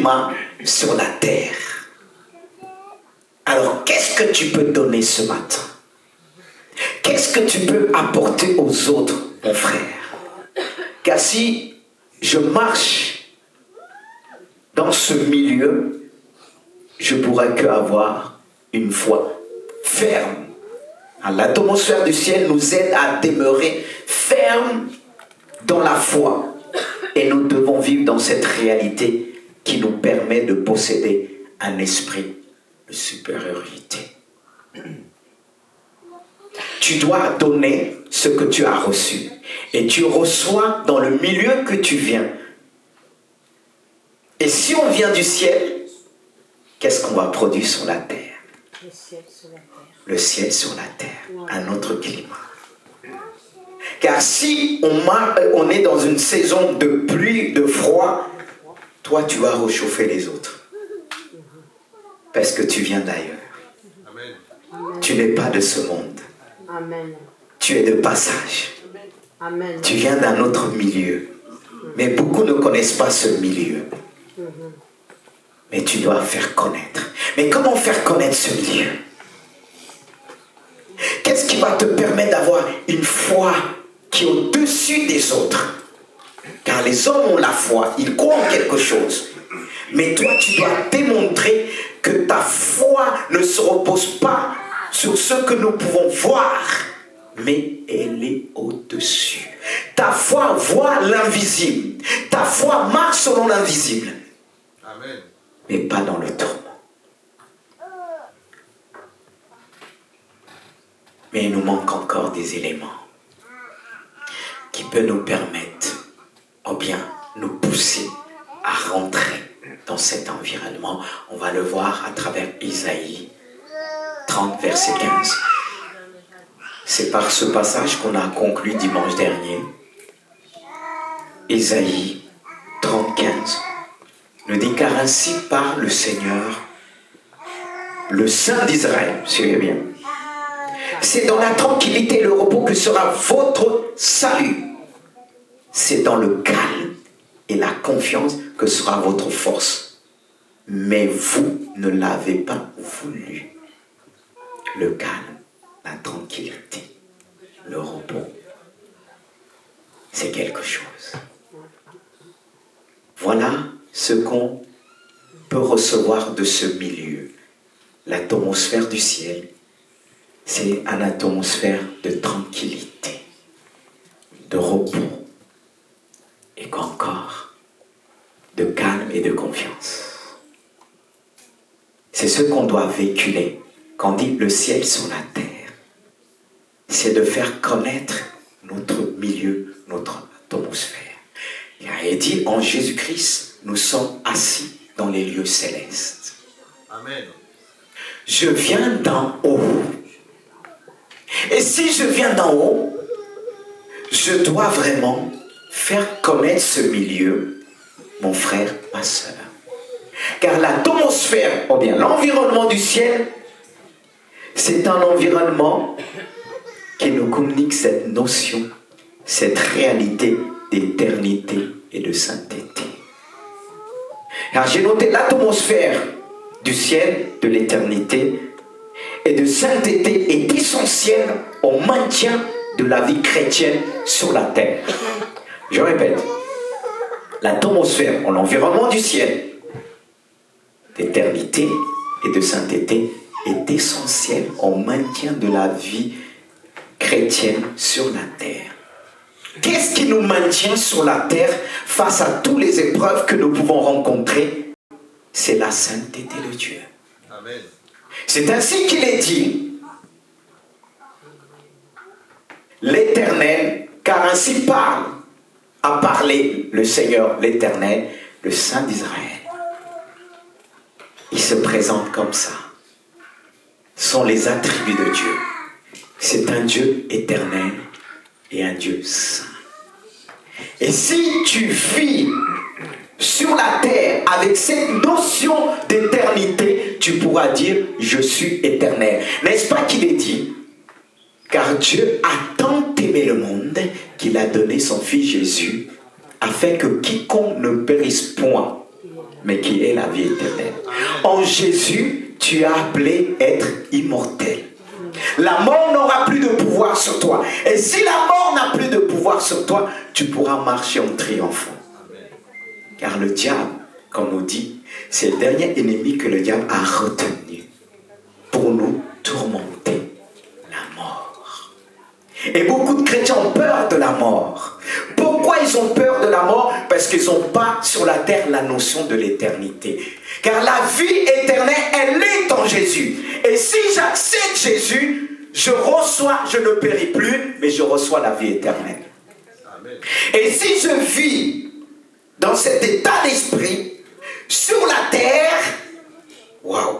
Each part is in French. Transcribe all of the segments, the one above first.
climat sur la terre. Alors, qu'est-ce que tu peux donner ce matin? Qu'est-ce que tu peux apporter aux autres, mon frère? Car si je marche dans ce milieu, je pourrais qu'avoir une foi ferme. L'atmosphère du ciel nous aide à demeurer ferme dans la foi. Et nous devons vivre dans cette réalité qui nous permet de posséder un esprit de supériorité. Tu dois donner ce que tu as reçu. Et tu reçois dans le milieu que tu viens. Et si on vient du ciel, qu'est-ce qu'on va produire sur la terre? Le ciel sur la terre. Le ciel sur la terre, un autre climat. Car si on est dans une saison de pluie, de froid, toi tu vas réchauffer les autres. Parce que tu viens d'ailleurs. Amen. Tu n'es pas de ce monde. Amen. Tu es de passage. Amen. Tu viens d'un autre milieu. Mais beaucoup ne connaissent pas ce milieu. Mais tu dois faire connaître. Mais comment faire connaître ce milieu? Qu'est-ce qui va te permettre d'avoir une foi qui est au-dessus des autres? Car les hommes ont la foi, ils croient en quelque chose. Mais toi, tu dois démontrer que ta foi ne se repose pas sur ce que nous pouvons voir, mais elle est au-dessus. Ta foi voit l'invisible. Ta foi marche selon l'invisible. Amen. Mais pas dans le tourment. Mais il nous manque encore des éléments qui peuvent nous permettre, ou bien nous pousser à rentrer dans cet environnement. On va le voir à travers Isaïe 30, verset 15. C'est par ce passage qu'on a conclu dimanche dernier. Isaïe 30, 15 nous dit: car ainsi parle le Seigneur, le Saint d'Israël. Suivez bien. C'est dans la tranquillité et le repos que sera votre salut. C'est dans le calme et la confiance que sera votre force. Mais vous ne l'avez pas voulu. Le calme, la tranquillité, le repos, c'est quelque chose. Voilà ce qu'on peut recevoir de ce milieu. L'atmosphère du ciel, c'est une atmosphère de tranquillité, de repos, et encore de calme et de confiance. C'est ce qu'on doit véhiculer quand on dit le ciel sur la terre. C'est de faire connaître notre milieu, notre atmosphère. Il a dit en Jésus-Christ, nous sommes assis dans les lieux célestes. Amen. Je viens d'en haut. Et si je viens d'en haut, je dois vraiment faire connaître ce milieu, mon frère, ma soeur. Car l'atmosphère, ou bien l'environnement du ciel, c'est un environnement qui nous communique cette notion, cette réalité d'éternité et de sainteté. Car j'ai noté l'atmosphère du ciel, de l'éternité et de sainteté est essentielle au maintien de la vie chrétienne sur la terre. Je répète, l'atmosphère, l'environnement du ciel, d'éternité et de sainteté est essentiel au maintien de la vie chrétienne sur la terre. Qu'est-ce qui nous maintient sur la terre face à toutes les épreuves que nous pouvons rencontrer? C'est la sainteté de Dieu. Amen. C'est ainsi qu'il est dit, l'Éternel, car ainsi a parlé le Seigneur, l'Éternel, le Saint d'Israël. Il se présente comme ça. Ce sont les attributs de Dieu. C'est un Dieu éternel et un Dieu saint. Et si tu vis sur la terre avec cette notion d'éternité, tu pourras dire je suis éternel. N'est-ce pas qu'il est dit? Car Dieu a tant aimé le monde qu'il a donné son Fils Jésus afin que quiconque ne périsse point, mais qui est la vie éternelle. En Jésus, tu es appelé à être immortel. La mort n'aura plus de pouvoir sur toi. Et si la mort n'a plus de pouvoir sur toi, tu pourras marcher en triomphant. Car le diable, comme on dit, c'est le dernier ennemi que le diable a retenu pour nous tourmenter, la mort. Et beaucoup de chrétiens ont peur de la mort. Pourquoi ils ont peur de la mort? Parce qu'ils n'ont pas sur la terre la notion de l'éternité. Car la vie éternelle, elle est en Jésus. Et si j'accepte Jésus, je ne péris plus, mais je reçois la vie éternelle. Amen. Et si je vis dans cet état d'esprit, sur la terre, waouh,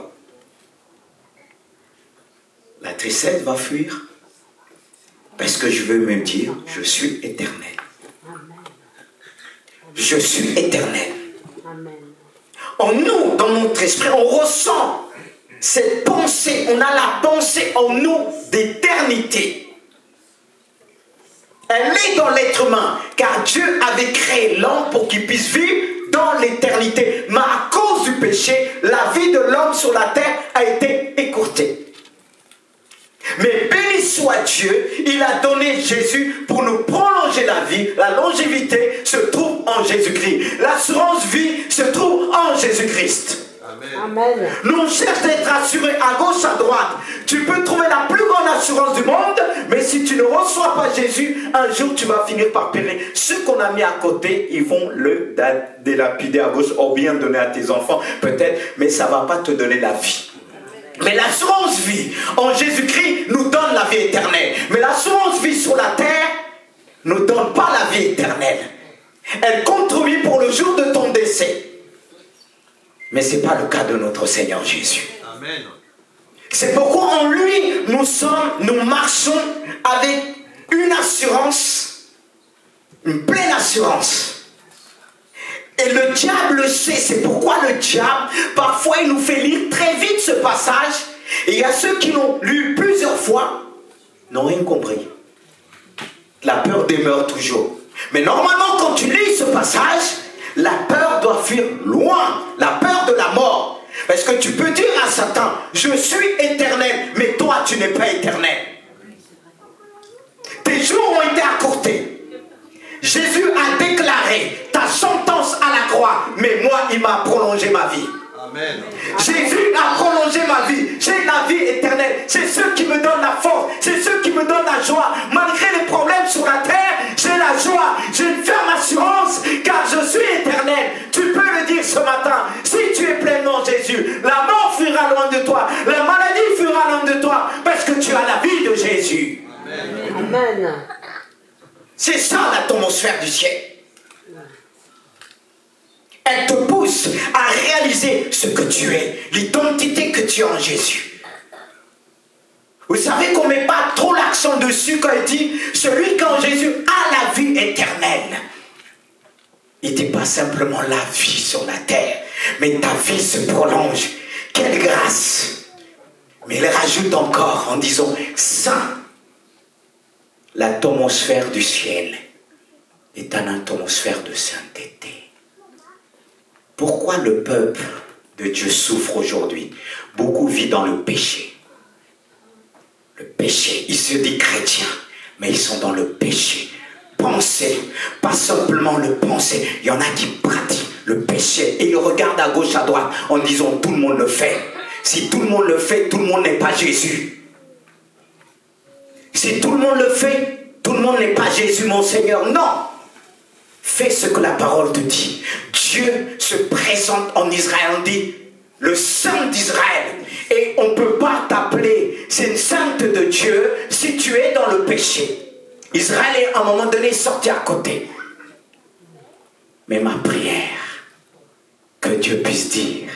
la tristesse va fuir. Parce que je veux me dire, je suis éternel. Je suis éternel. En nous, dans notre esprit, on ressent cette pensée, on a la pensée en nous d'éternité. Elle est dans l'être humain, car Dieu avait créé l'homme pour qu'il puisse vivre dans l'éternité. Mais à cause du péché, la vie de l'homme sur la terre a été écourtée. Mais béni soit Dieu, il a donné Jésus pour nous prolonger la vie. La longévité se trouve en Jésus-Christ. L'assurance vie se trouve en Jésus-Christ. Amen. Nous on cherche d'être assurés à gauche, à droite. Tu peux trouver la plus grande assurance du monde, mais si tu ne reçois pas Jésus, un jour tu vas finir par périr. Ceux qu'on a mis à côté, ils vont le délapider à gauche, ou bien donner à tes enfants, peut-être, mais ça ne va pas te donner la vie. Mais l'assurance vie en Jésus-Christ nous donne la vie éternelle. Mais l'assurance vie sur la terre ne nous donne pas la vie éternelle. Elle contribue pour le jour de ton décès. Mais ce n'est pas le cas de notre Seigneur Jésus. Amen. C'est pourquoi en lui, nous marchons avec une assurance, une pleine assurance. Et le diable le sait, c'est pourquoi le diable, parfois il nous fait lire très vite ce passage. Et il y a ceux qui l'ont lu plusieurs fois, n'ont rien compris. La peur demeure toujours. Mais normalement, quand tu lis ce passage, la peur doit fuir loin, la peur de la mort. Parce que tu peux dire à Satan, je suis éternel, mais toi tu n'es pas éternel. Tes jours ont été accourtés. Jésus a déclaré ta sentence à la croix, mais moi il m'a prolongé ma vie. Amen. Jésus a prolongé ma vie. J'ai la vie éternelle. C'est ce qui me donne la force. C'est ce qui me donne la joie. Malgré les problèmes sur la terre, j'ai la joie. J'ai une ferme assurance car je suis éternel. Tu peux le dire ce matin. Si tu es pleinement Jésus, la mort fuira loin de toi. La maladie fuira loin de toi parce que tu as la vie de Jésus. Amen. Amen. C'est ça l'atmosphère du ciel. Elle te pousse à réaliser ce que tu es, l'identité que tu as en Jésus. Vous savez qu'on ne met pas trop l'accent dessus quand il dit celui qui en Jésus a la vie éternelle. Il ne dit pas simplement la vie sur la terre, mais ta vie se prolonge. Quelle grâce! Mais il rajoute encore en disant saint. L'atmosphère du ciel est une atmosphère de sainteté. Pourquoi le peuple de Dieu souffre aujourd'hui? Beaucoup vivent dans le péché. Le péché, ils se disent chrétiens, mais ils sont dans le péché. Penser, pas simplement le penser. Il y en a qui pratiquent le péché et ils regardent à gauche, à droite en disant tout le monde le fait. Si tout le monde le fait, tout le monde n'est pas Jésus. Si tout le monde le fait, tout le monde n'est pas Jésus, mon Seigneur. Non. Fais ce que la parole te dit. Dieu se présente en Israël. On dit le Saint d'Israël. Et on ne peut pas t'appeler c'est une sainte de Dieu si tu es dans le péché. Israël est à un moment donné sorti à côté. Mais ma prière, que Dieu puisse dire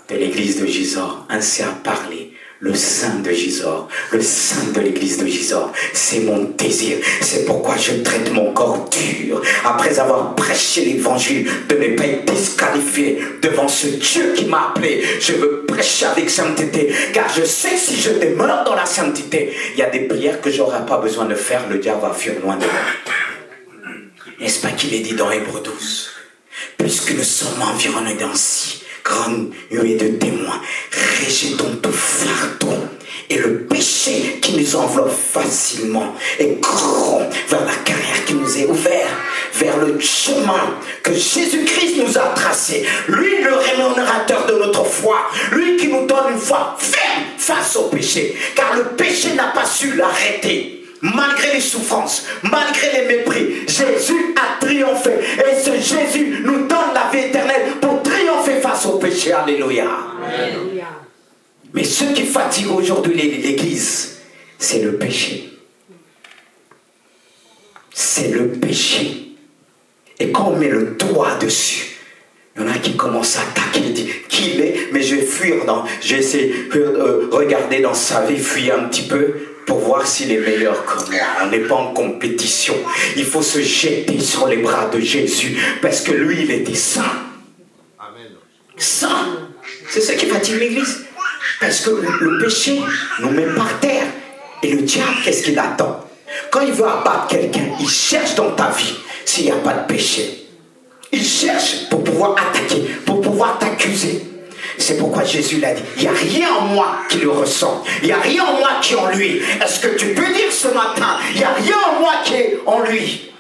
de l'église de Gisors, ainsi a parlé le Saint de Gisors, le Saint de l'église de Gisors, c'est mon désir. C'est pourquoi je traite mon corps dur, après avoir prêché l'évangile, de ne pas être disqualifié devant ce Dieu qui m'a appelé. Je veux prêcher avec sainteté, car je sais que si je demeure dans la sainteté, il y a des prières que je n'aurai pas besoin de faire, le diable va fuir loin de moi. N'est-ce pas qu'il est dit dans Hébreux 12? puisque nous sommes environnés d'un si grande nuée de témoins, rejetons tout fardeau et le péché qui nous enveloppe facilement et courons vers la carrière qui nous est ouverte, vers le chemin que Jésus-Christ nous a tracé. Lui, le rémunérateur de notre foi, lui qui nous donne une foi ferme face au péché, car le péché n'a pas su l'arrêter. Malgré les souffrances, malgré les mépris, Jésus a triomphé. Et ce Jésus nous donne la vie éternelle pour triompher face au péché. Alléluia. Alléluia. Mais ce qui fatigue aujourd'hui l'Église, c'est le péché. C'est le péché. Et quand on met le doigt dessus, il y en a qui commencent à attaquer, disent qui il est, mais je vais fuir, je vais essayer de regarder dans sa vie, fuir un petit peu pour voir s'il est meilleur que moi. On n'est pas en compétition. Il faut se jeter sur les bras de Jésus parce que lui, il était saint. Amen. Saint. C'est ce qui fatigue l'Église. Parce que le péché nous met par terre. Et le diable, qu'est-ce qu'il attend? Quand il veut abattre quelqu'un, il cherche dans ta vie s'il n'y a pas de péché. Il cherche pour pouvoir attaquer, pour pouvoir t'accuser. C'est pourquoi Jésus l'a dit, il n'y a rien en moi qui le ressent. Il n'y a rien en moi qui est en lui. Est-ce que tu peux dire ce matin, il n'y a rien en moi qui est en lui?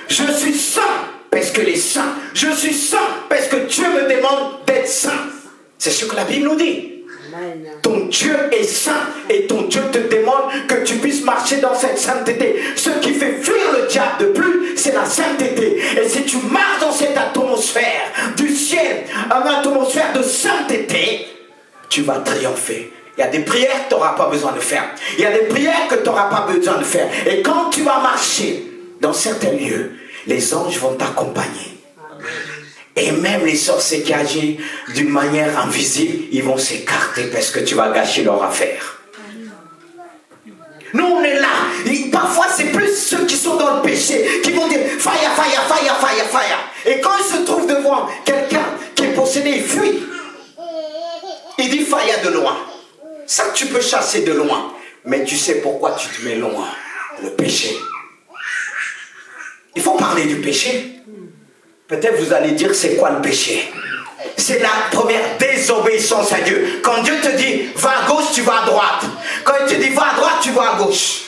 Je suis saint parce que les saints. Je suis saint parce que Dieu me demande d'être saint. C'est ce que la Bible nous dit. Amen. Ton Dieu est saint et ton Dieu te demande que tu puisses marcher dans cette sainteté. Ce qui fait fuir le diable de plus, c'est la sainteté. Et si tu marches dans cette atmosphère du ciel, une atmosphère de sainteté, tu vas triompher. Il y a des prières que tu n'auras pas besoin de faire. Il y a des prières que tu n'auras pas besoin de faire. Et quand tu vas marcher dans certains lieux, les anges vont t'accompagner. Et même les sorciers qui agissent d'une manière invisible, ils vont s'écarter parce que tu vas gâcher leur affaire. Nous, on est là. Et parfois, c'est plus ceux qui sont dans le péché qui vont dire fire, fire, fire, fire, fire. Et quand ils se trouvent devant quelqu'un qui est possédé, il fuit. Il dit fire de loin. Ça, tu peux chasser de loin. Mais tu sais pourquoi tu te mets loin? Le péché. Il faut parler du péché. Peut-être vous allez dire c'est quoi le péché? C'est la première désobéissance à Dieu. Quand Dieu te dit va à gauche, tu vas à droite. Quand il te dit va à droite, tu vas à gauche.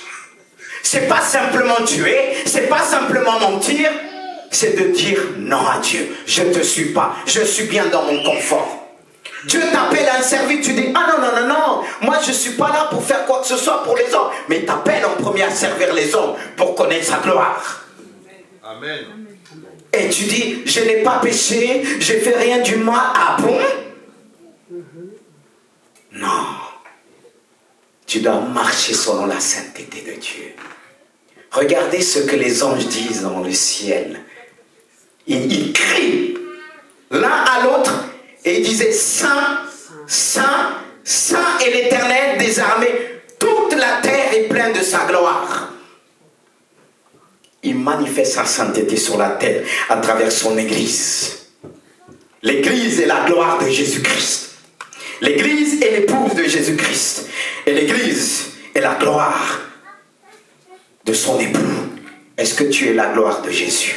C'est pas simplement tuer, c'est pas simplement mentir, c'est de dire non à Dieu. Je ne te suis pas, je suis bien dans mon confort. Dieu t'appelle à un service, tu dis ah non, non, non, non, moi je ne suis pas là pour faire quoi que ce soit pour les hommes. Mais t'appelles en premier à servir les hommes pour connaître sa gloire. Amen. Et tu dis, je n'ai pas péché, je ne fais rien du mal. Ah bon? Non. Tu dois marcher selon la sainteté de Dieu. Regardez ce que les anges disent dans le ciel. Ils crient l'un à l'autre et ils disaient, Saint, Saint, Saint est l'Éternel des armées. Toute la terre est pleine de sa gloire. Il manifeste sa sainteté sur la terre à travers son Église. L'Église est la gloire de Jésus-Christ. L'Église est l'épouse de Jésus-Christ. Et l'Église est la gloire de son époux. Est-ce que tu es la gloire de Jésus?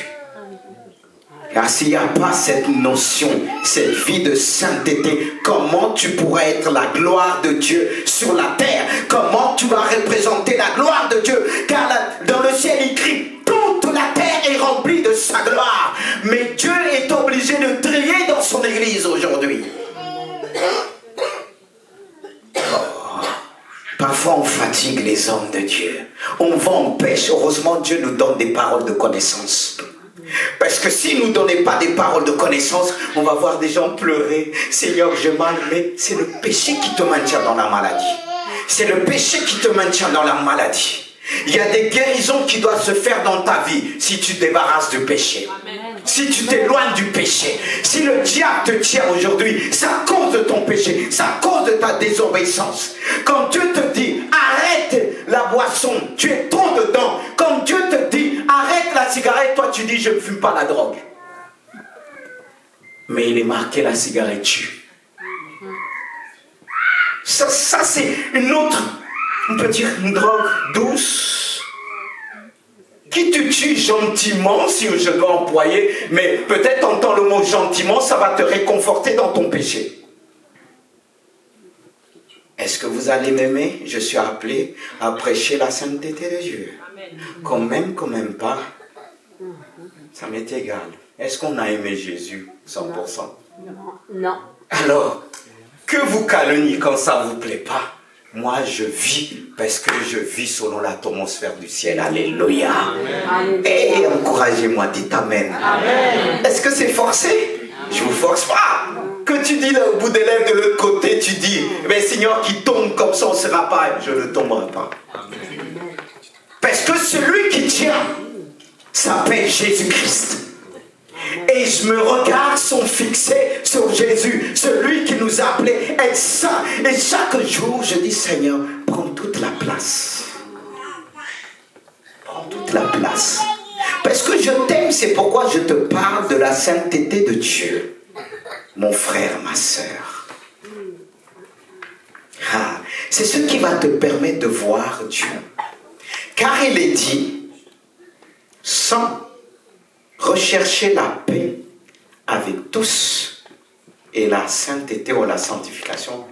Car s'il n'y a pas cette notion, cette vie de sainteté, comment tu pourrais être la gloire de Dieu sur la terre? Comment tu vas représenter la gloire de Dieu? Car dans le ciel, il crie, toute la terre est remplie de sa gloire. Mais Dieu est obligé de trier dans son Église aujourd'hui. Parfois on fatigue les hommes de Dieu. On va en pêche. Heureusement Dieu nous donne des paroles de connaissance. Parce que s'il ne nous donnait pas des paroles de connaissance, on va voir des gens pleurer. Seigneur, je mal, mais c'est le péché qui te maintient dans la maladie. C'est le péché qui te maintient dans la maladie. Il y a des guérisons qui doivent se faire dans ta vie si tu te débarrasses du péché. Amen. Si tu t'éloignes du péché. Si le diable te tient aujourd'hui, c'est à cause de ton péché. C'est à cause de ta désobéissance. Quand Dieu te dit arrête la boisson, tu es trop dedans. Quand Dieu te dit arrête la cigarette, toi tu dis je ne fume pas la drogue. Mais il est marqué la cigarette tue. Ça c'est une autre, on peut dire une drogue douce. Qui tu tues gentiment, si je dois employer, mais peut-être entends le mot gentiment, ça va te réconforter dans ton péché. Est-ce que vous allez m'aimer? Je suis appelé à prêcher la sainteté de Dieu. Qu'on m'aime, qu'on m'aime pas, ça m'est égal. Est-ce qu'on a aimé Jésus 100%? Non. Alors, que vous calomniez quand ça ne vous plaît pas, moi je vis parce que je vis selon l'atmosphère du ciel. Alléluia. Et encouragez-moi, dites Amen. Amen. Est-ce que c'est forcé? Je ne vous force pas. Que tu dis au bout des lèvres de l'autre côté, tu dis, mais Seigneur, qui tombe comme ça, on ne sera pas. Je ne tomberai pas. Parce que celui qui tient s'appelle Jésus-Christ. Et mes regards sont fixés sur Jésus, celui qui nous a appelés être saints. Et chaque jour, je dis, Seigneur, prends toute la place. Prends toute la place. Parce que je t'aime, c'est pourquoi je te parle de la sainteté de Dieu. Mon frère, ma soeur. C'est ce qui va te permettre de voir Dieu. Car il est dit, sans rechercher la paix avec tous et la sainteté ou la sanctification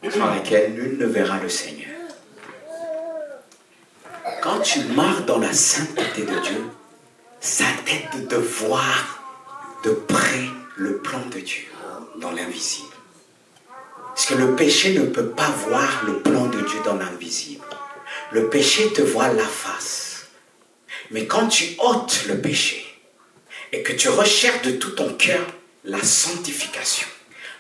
sans laquelle nul ne verra le Seigneur. Quand tu marches dans la sainteté de Dieu, ça t'aide de voir de près le plan de Dieu dans l'invisible. Parce que le péché ne peut pas voir le plan de Dieu dans l'invisible. Le péché te voit la face. Mais quand tu ôtes le péché et que tu recherches de tout ton cœur la sanctification,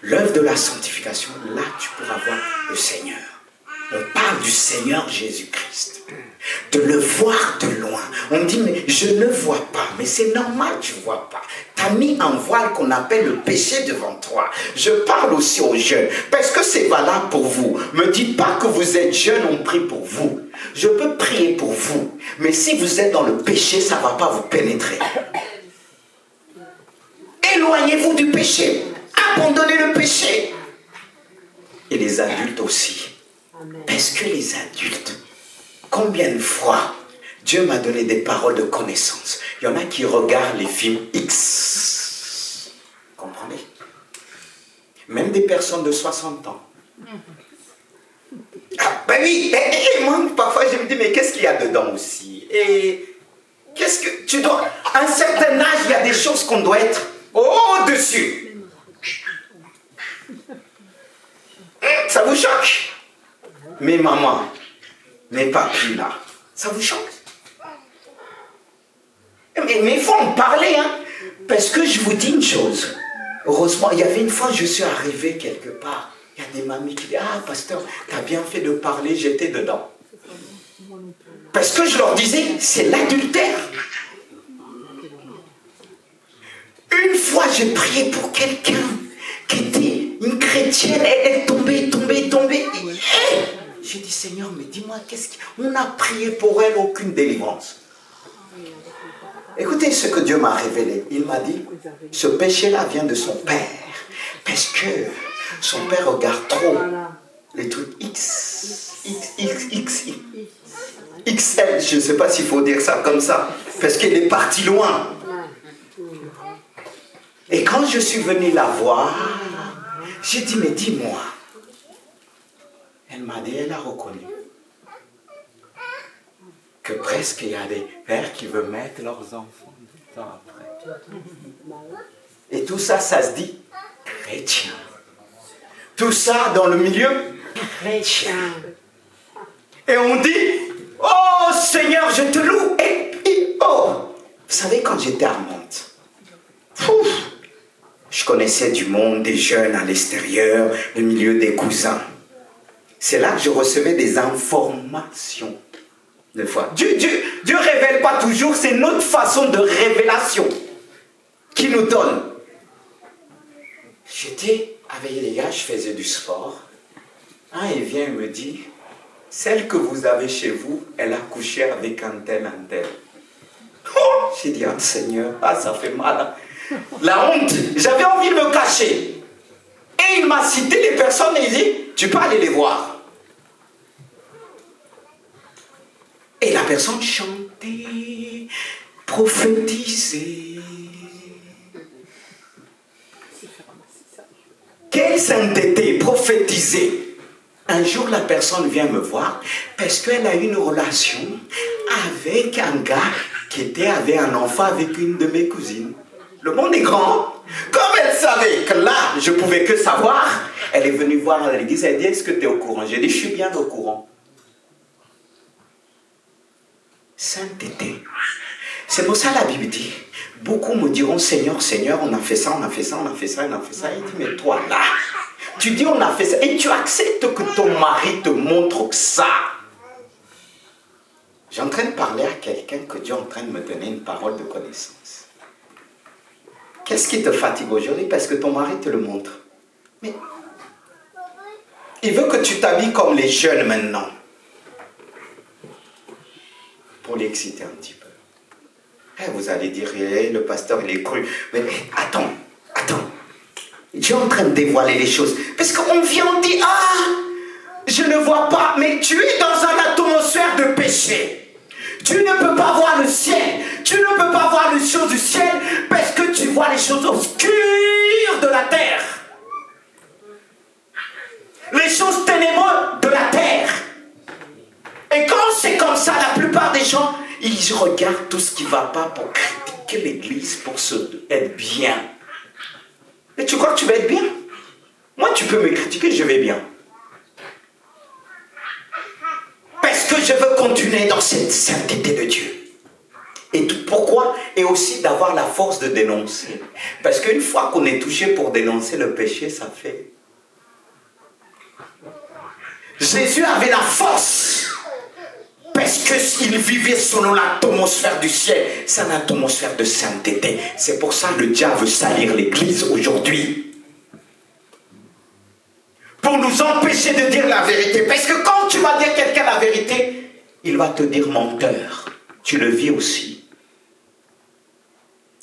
l'œuvre de la sanctification, là tu pourras voir le Seigneur. On parle du Seigneur Jésus-Christ. De le voir de loin. On dit, mais je ne vois pas. Mais c'est normal, tu ne vois pas. Tu as mis un voile qu'on appelle le péché devant toi. Je parle aussi aux jeunes. Parce que c'est valable pour vous. Ne me dites pas que vous êtes jeunes, on prie pour vous. Je peux prier pour vous. Mais si vous êtes dans le péché, ça ne va pas vous pénétrer. Éloignez-vous du péché. Abandonnez le péché. Et les adultes aussi. Parce que les adultes, combien de fois Dieu m'a donné des paroles de connaissance. Il y en a qui regardent les films X. Comprenez? Même des personnes de 60 ans. Ah, ben oui, et moi, parfois je me dis, mais qu'est-ce qu'il y a dedans aussi? Et qu'est-ce que tu dois... À un certain âge, il y a des choses qu'on doit être au-dessus. Ça vous choque? Mes mamans, mes papis là, ça vous choque? Mais il faut en parler, hein. Parce que je vous dis une chose. Heureusement, il y avait une fois, je suis arrivé quelque part. Il y a des mamies qui disent, ah pasteur, tu as bien fait de parler, j'étais dedans. Parce que je leur disais, c'est l'adultère. Une fois, j'ai prié pour quelqu'un qui était une chrétienne, elle est tombée. J'ai dit, Seigneur, mais dis-moi, on a prié pour elle, aucune délivrance. Écoutez ce que Dieu m'a révélé. Il m'a dit, ce péché-là vient de son père. Parce que son père regarde trop les trucs XL, je ne sais pas s'il faut dire ça comme ça. Parce qu'elle est partie loin. Et quand je suis venu la voir, j'ai dit, mais dis-moi. Elle m'a dit, elle a reconnu que presque il y a des pères qui veulent mettre leurs enfants du temps après. Et tout ça, ça se dit chrétien. Tout ça dans le milieu chrétien. Et on dit, oh Seigneur, je te loue. Et oh, vous savez, quand j'étais à Mantes, je connaissais du monde, des jeunes à l'extérieur, le milieu des cousins. C'est là que je recevais des informations. Des fois. Dieu ne révèle pas toujours, c'est notre façon de révélation qu'il nous donne. J'étais avec les gars, je faisais du sport. Il vient et me dit, celle que vous avez chez vous, elle a couché avec un tel. Oh, j'ai dit, Seigneur, ça fait mal. La honte, j'avais envie de me cacher. Et il m'a cité les personnes et il dit, tu peux aller les voir. Et la personne chantait, prophétisait. Quelle sainteté, prophétiser. Un jour, la personne vient me voir parce qu'elle a eu une relation avec un gars qui avait un enfant avec une de mes cousines. Le monde est grand. Comme elle savait que là, je ne pouvais que savoir, elle est venue voir à l'église, elle dit, est-ce que tu es au courant? J'ai dit, je suis bien au courant. Sainteté. C'est pour ça la Bible dit, beaucoup me diront, Seigneur, Seigneur, on a fait ça, on a fait ça, on a fait ça, on a fait ça. Il dit, mais toi là, tu dis on a fait ça, et tu acceptes que ton mari te montre que ça. J'ai en train de parler à quelqu'un que Dieu est en train de me donner une parole de connaissance. Qu'est-ce qui te fatigue aujourd'hui? Parce que ton mari te le montre. Mais il veut que tu t'habilles comme les jeunes maintenant. Pour l'exciter un petit peu. Vous allez dire, le pasteur, il est cru. Mais attends. Dieu est en train de dévoiler les choses. Parce qu'on vient, on dit, je ne vois pas. Mais tu es dans une atmosphère de péché. Tu ne peux pas voir le ciel. Tu ne peux pas voir les choses du ciel parce que tu vois les choses obscures de la terre. Les choses ténébreuses de la terre. Et quand c'est comme ça, la plupart des gens, ils regardent tout ce qui ne va pas pour critiquer l'église, pour être bien. Et tu crois que tu vas être bien? Moi, tu peux me critiquer, je vais bien. Parce que je veux continuer dans cette sainteté de Dieu. Et tout, pourquoi? Et aussi d'avoir la force de dénoncer. Parce qu'une fois qu'on est touché pour dénoncer le péché, ça fait... Jésus avait la force. Parce qu'il vivait selon l'atmosphère du ciel. C'est une atmosphère de sainteté. C'est pour ça que le diable veut salir l'église aujourd'hui. Pour nous empêcher de dire la vérité. Parce que quand tu vas dire quelqu'un la vérité, il va te dire menteur. Tu le vis aussi.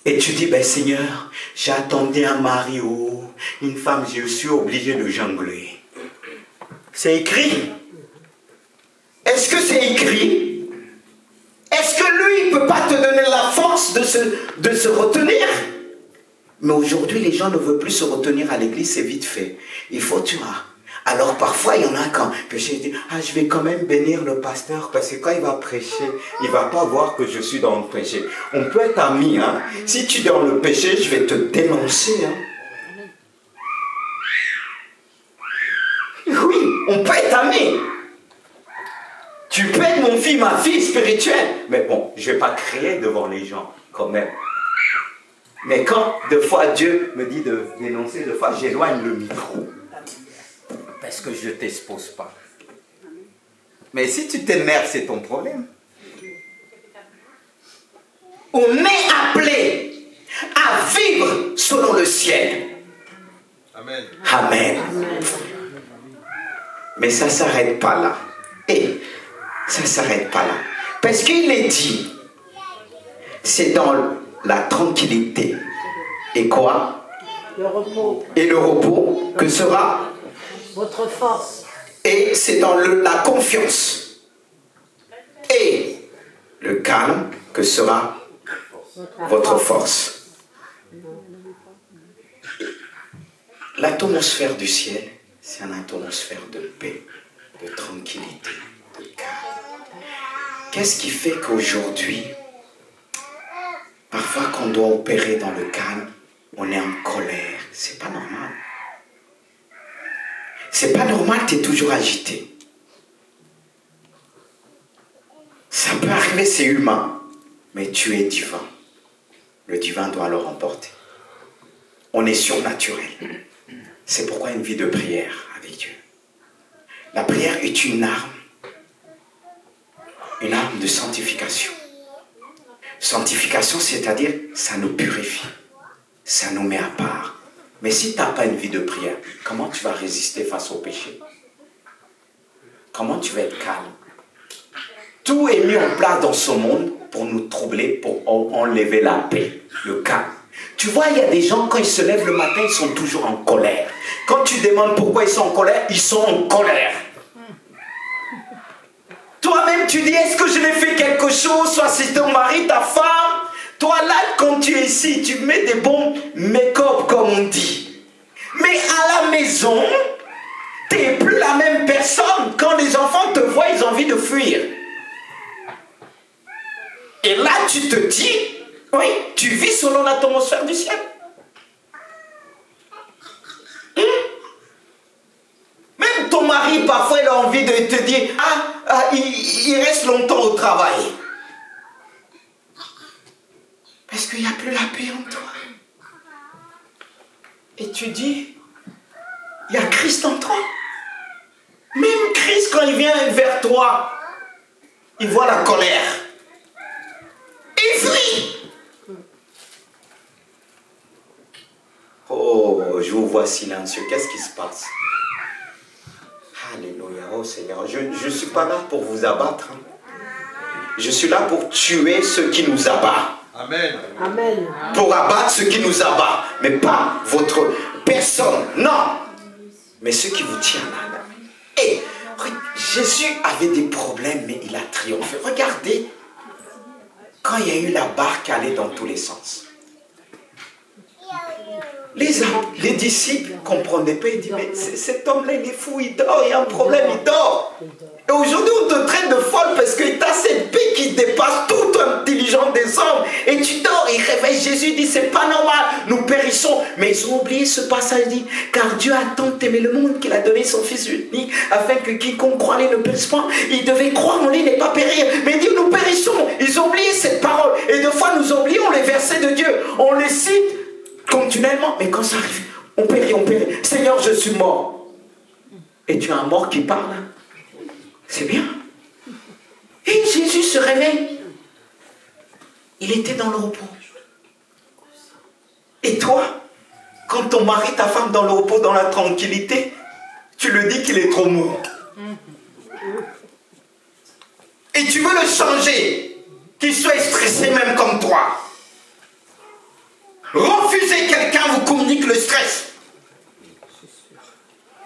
Et tu dis, ben Seigneur, j'ai attendu un mari ou une femme, je suis obligé de jongler. C'est écrit. Est-ce que c'est écrit? Est-ce que lui, il ne peut pas te donner la force de se retenir? Mais aujourd'hui, les gens ne veulent plus se retenir à l'église, c'est vite fait. Il faut tu vois. Alors parfois, il y en a quand péché, dit, je vais quand même bénir le pasteur, parce que quand il va prêcher, il ne va pas voir que je suis dans le péché. On peut être amis, hein. Si tu es dans le péché, je vais te dénoncer, hein. Oui, on peut être amis. Tu peux être mon fils, ma fille spirituelle. Mais bon, je ne vais pas crier devant les gens, quand même. Mais quand, deux fois, Dieu me dit de dénoncer, deux fois, j'éloigne le micro. Parce que je ne t'expose pas. Mais si tu t'énerves, c'est ton problème. On est appelé à vivre selon le ciel. Amen. Amen. Mais ça ne s'arrête pas là. Et ça ne s'arrête pas là. Parce qu'il est dit, c'est dans la tranquillité. Et quoi? Le repos. Et le repos que sera Votre force. Et c'est dans la confiance. Et le calme que sera votre force. L'atmosphère du ciel, c'est une atmosphère de paix, de tranquillité, de calme. Qu'est-ce qui fait qu'aujourd'hui, parfois qu'on doit opérer dans le calme, on est en colère? C'est pas normal. C'est pas normal, tu es toujours agité. Ça peut arriver, c'est humain, mais tu es divin. Le divin doit le remporter. On est surnaturel. C'est pourquoi une vie de prière avec Dieu. La prière est une arme de sanctification. Sanctification, c'est-à-dire, ça nous purifie, ça nous met à part. Mais si tu n'as pas une vie de prière, comment tu vas résister face au péché? Comment tu vas être calme? Tout est mis en place dans ce monde pour nous troubler, pour enlever la paix, le calme. Tu vois, il y a des gens, quand ils se lèvent le matin, ils sont toujours en colère. Quand tu demandes pourquoi ils sont en colère, ils sont en colère. Toi-même, tu dis, est-ce que je n'ai fait quelque chose? Soit c'est ton mari, ta femme. Toi, là, quand tu es ici, tu mets des bons make-up, comme on dit. Mais à la maison, tu n'es plus la même personne. Quand les enfants te voient, ils ont envie de fuir. Et là, tu te dis, oui, tu vis selon l'atmosphère du ciel. Même ton mari, parfois, il a envie de te dire, il reste longtemps au travail. Parce qu'il n'y a plus la paix en toi. Et tu dis, il y a Christ en toi. Même Christ, quand il vient vers toi, il voit la colère. Il fuit. Oh, je vous vois silencieux. Qu'est-ce qui se passe? Alléluia, oh Seigneur. Je ne suis pas là pour vous abattre. Je suis là pour tuer ceux qui nous abattent. Amen. Amen. Pour abattre ceux qui nous abattent. Mais pas votre personne. Non. Mais ceux qui vous tiennent là. Et Jésus avait des problèmes, mais il a triomphé. Regardez, quand il y a eu la barque qui allait dans tous les sens. Les disciples ne comprenaient pas. Ils disaient, mais cet homme-là, il est fou, il dort, il y a un problème, il dort. Et aujourd'hui, on te traite de folle parce que tu as cette paix qui dépasse toute intelligence des hommes. Et tu dors, il réveille Jésus, il dit, c'est pas normal, nous périssons. Mais ils ont oublié ce passage, il dit, car Dieu a tant aimé le monde qu'il a donné son Fils unique, afin que quiconque croit en lui ne périsse pas. Il devait croire en lui, n'est pas périr. Mais il dit, nous périssons. Ils ont oublié cette parole. Et des fois, nous oublions les versets de Dieu. On les cite continuellement, mais quand ça arrive, on périt, on périt. Seigneur, je suis mort. Et tu as un mort qui parle. C'est bien. Et Jésus se réveille. Il était dans le repos. Et toi, quand ton mari, ta femme dans le repos, dans la tranquillité, tu le dis qu'il est trop mou. Et tu veux le changer, qu'il soit stressé même comme toi. Refuser quelqu'un vous communique le stress.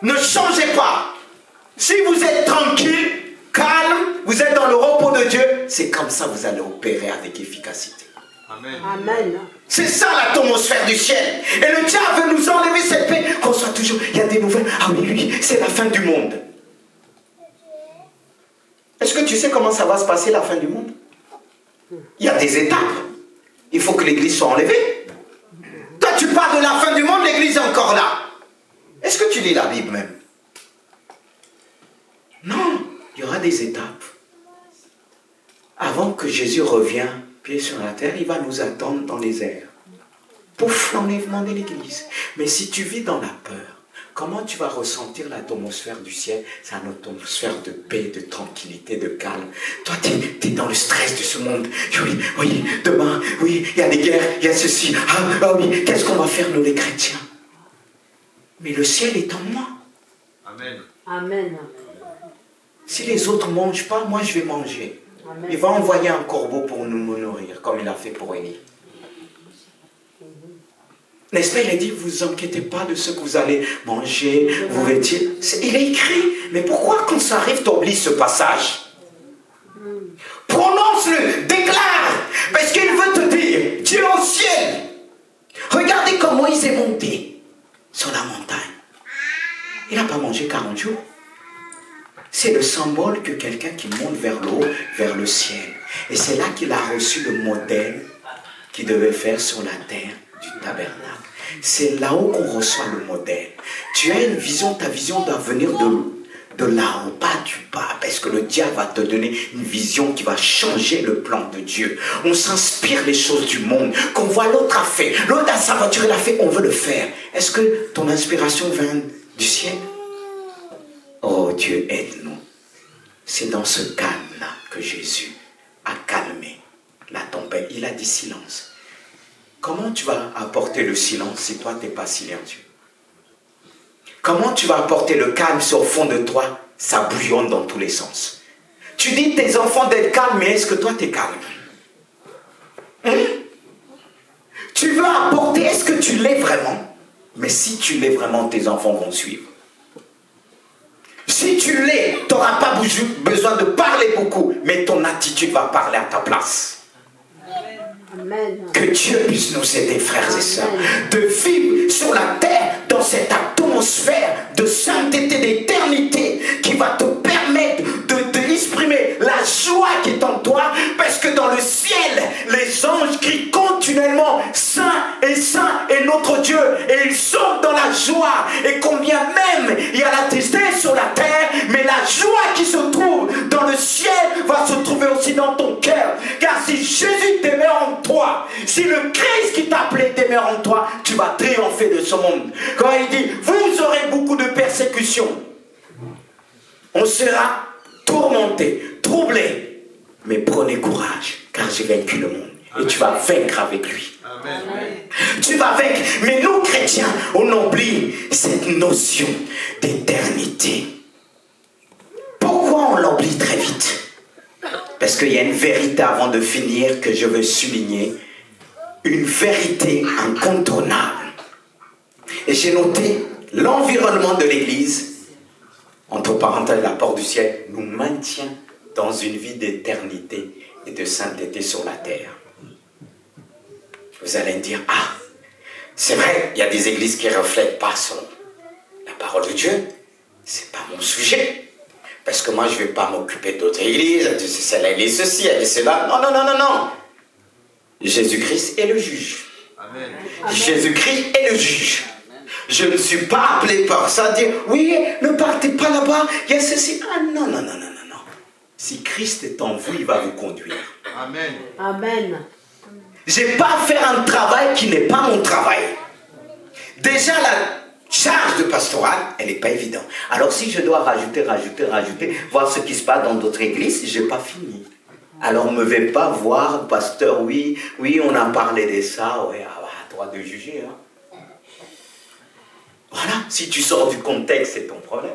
Ne changez pas. Si vous êtes tranquille, calme, vous êtes dans le repos de Dieu, c'est comme ça que vous allez opérer avec efficacité. Amen. Amen. C'est ça l'atmosphère du ciel. Et le diable veut nous enlever cette paix, qu'on soit toujours, il y a des nouvelles. Ah oui, lui, c'est la fin du monde. Est-ce que tu sais comment ça va se passer la fin du monde? Il y a des étapes. Il faut que l'église soit enlevée. Toi, tu parles de la fin du monde, l'église est encore là. Est-ce que tu lis la Bible même? Non, il y aura des étapes. Avant que Jésus revienne, pied sur la terre, il va nous attendre dans les airs. Pouf, l'enlèvement de l'église. Mais si tu vis dans la peur, comment tu vas ressentir l'atmosphère du ciel? C'est une atmosphère de paix, de tranquillité, de calme. Toi, tu es dans le stress de ce monde. Oui, demain, oui, il y a des guerres, il y a ceci. Ah oui, qu'est-ce qu'on va faire, nous les chrétiens? Mais le ciel est en moi. Amen. Amen. Si les autres ne mangent pas, moi je vais manger. Amen. Il va envoyer un corbeau pour nous nourrir, comme il a fait pour Élie. N'est-ce pas, il a dit, vous inquiétez pas de ce que vous allez manger, vous vêtir. Il est écrit, mais pourquoi quand ça arrive, tu oublies ce passage? Prononce-le, déclare, parce qu'il veut te dire, tu es au ciel. Regardez comment Moïse est monté sur la montagne. Il n'a pas mangé 40 jours. C'est le symbole que quelqu'un qui monte vers l'eau, vers le ciel. Et c'est là qu'il a reçu le modèle qu'il devait faire sur la terre du tabernacle. C'est là-haut qu'on reçoit le modèle. Tu as une vision, ta vision doit venir de là-haut, pas du bas, parce que le diable va te donner une vision qui va changer le plan de Dieu. On s'inspire les choses du monde, qu'on voit l'autre a fait, l'autre a sa voiture, il a fait, on veut le faire. Est-ce que ton inspiration vient du ciel? Oh Dieu, aide-nous. C'est dans ce calme-là que Jésus a calmé la tempête. Il a dit silence. Comment tu vas apporter le silence si toi tu n'es pas silencieux? Comment tu vas apporter le calme si au fond de toi, ça bouillonne dans tous les sens? Tu dis tes enfants d'être calmes, mais est-ce que toi tu es calme? Tu veux apporter, est-ce que tu l'es vraiment? Mais si tu l'es vraiment, tes enfants vont suivre. Si tu l'es, tu n'auras pas besoin de parler beaucoup, mais ton attitude va parler à ta place. Amen. Que Dieu puisse nous aider, frères et sœurs, de vivre sur la terre dans cette atmosphère de sainteté, d'éternité qui va te permettre d'exprimer la joie qui est en toi, parce que dans le ciel, les anges crient continuellement Saint est notre Dieu, et ils sont dans la joie. Et combien même il y a la tristesse sur la terre, mais la joie qui se trouve dans le ciel va se trouver aussi dans ton cœur. Car si Jésus demeure en toi, si le Christ qui t'a appelé demeure en toi, tu vas triompher de ce monde. Quand il dit, vous aurez beaucoup de persécutions, on sera tourmenté, troublé, mais prenez courage, car j'ai vaincu le monde. Et tu vas vaincre avec lui. Amen. Tu vas vaincre. Mais nous, chrétiens, on oublie cette notion d'éternité. Pourquoi on l'oublie très vite? Parce qu'il y a une vérité avant de finir que je veux souligner. Une vérité incontournable. Et j'ai noté l'environnement de l'Église, entre parenthèses, la porte du ciel, nous maintient dans une vie d'éternité et de sainteté sur la terre. Vous allez me dire, ah, c'est vrai, il y a des églises qui ne reflètent pas la parole de Dieu. C'est pas mon sujet. Parce que moi, je ne vais pas m'occuper d'autres églises. C'est l'église ceci, elle est cela. Non, non, non, non, non. Jésus-Christ est le juge. Amen. Jésus-Christ est le juge. Je ne suis pas appelé par ça à dire, oui, ne partez pas là-bas, il y a ceci. Ah non, non, non, non, non, non. Si Christ est en vous, il va vous conduire. Amen. Amen. Je n'ai pas à faire un travail qui n'est pas mon travail. Déjà, la charge de pastoral, elle n'est pas évidente. Alors si je dois rajouter, voir ce qui se passe dans d'autres églises, je n'ai pas fini. Alors ne me vais pas voir, pasteur, oui, on a parlé de ça, ouais, à toi de juger. Hein. Voilà, si tu sors du contexte, c'est ton problème.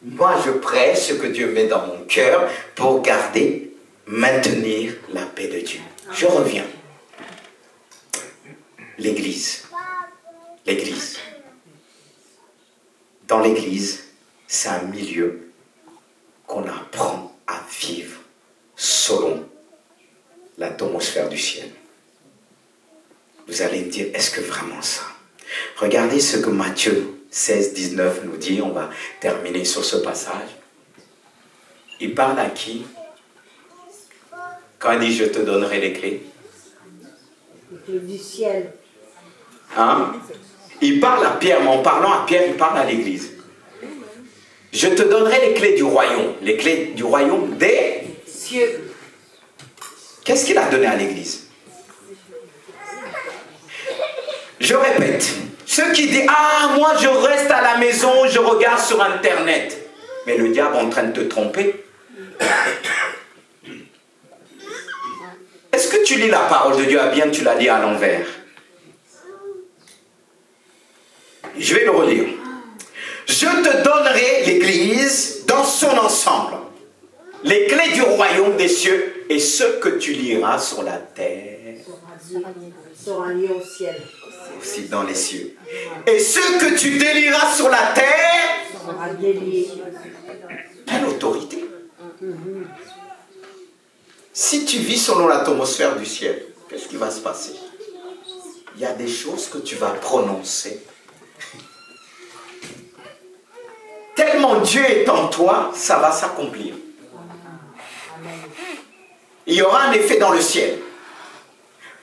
Moi, je prêche ce que Dieu met dans mon cœur pour maintenir la paix de Dieu. Je reviens. L'Église. L'Église. Dans l'Église, c'est un milieu qu'on apprend à vivre selon l'atmosphère du ciel. Vous allez me dire, est-ce que vraiment ça? Regardez ce que Matthieu 16, 19 nous dit, on va terminer sur ce passage. Il parle à qui? Quand il dit, je te donnerai les clés. Les clés du ciel. Hein? Il parle à Pierre, mais en parlant à Pierre, il parle à l'Église. Je te donnerai les clés du royaume. Les clés du royaume des cieux. Qu'est-ce qu'il a donné à l'Église? Je répète. Ceux qui disent, ah, moi je reste à la maison, je regarde sur Internet. Mais le diable est en train de te tromper. Est-ce que tu lis la parole de Dieu à bien, tu la lis à l'envers? Je vais le relire. Je te donnerai l'Église dans son ensemble, les clés du royaume des cieux, et ce que tu liras sur la terre Sera lié au ciel. aussi dans les cieux. Et ce que tu délieras sur la terre Sera délié. quelle autorité. Si tu vis selon l'atmosphère du ciel, qu'est-ce qui va se passer? Il y a des choses que tu vas prononcer. Tellement Dieu est en toi, ça va s'accomplir. Il y aura un effet dans le ciel.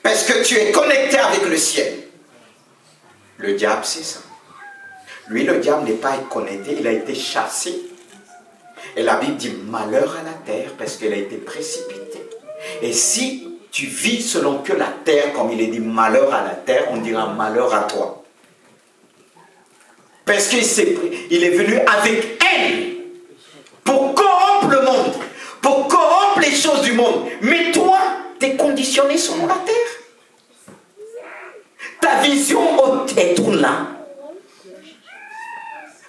Parce que tu es connecté avec le ciel. Le diable, c'est ça. Lui, le diable n'est pas connecté, il a été chassé. Et la Bible dit malheur à la terre parce qu'elle a été précipitée. Et si tu vis selon que la terre, comme il est dit malheur à la terre, on dira malheur à toi. Parce qu'il est venu avec haine pour corrompre le monde, pour corrompre les choses du monde. Mais toi, tu es conditionné selon la terre. Ta vision est tout là.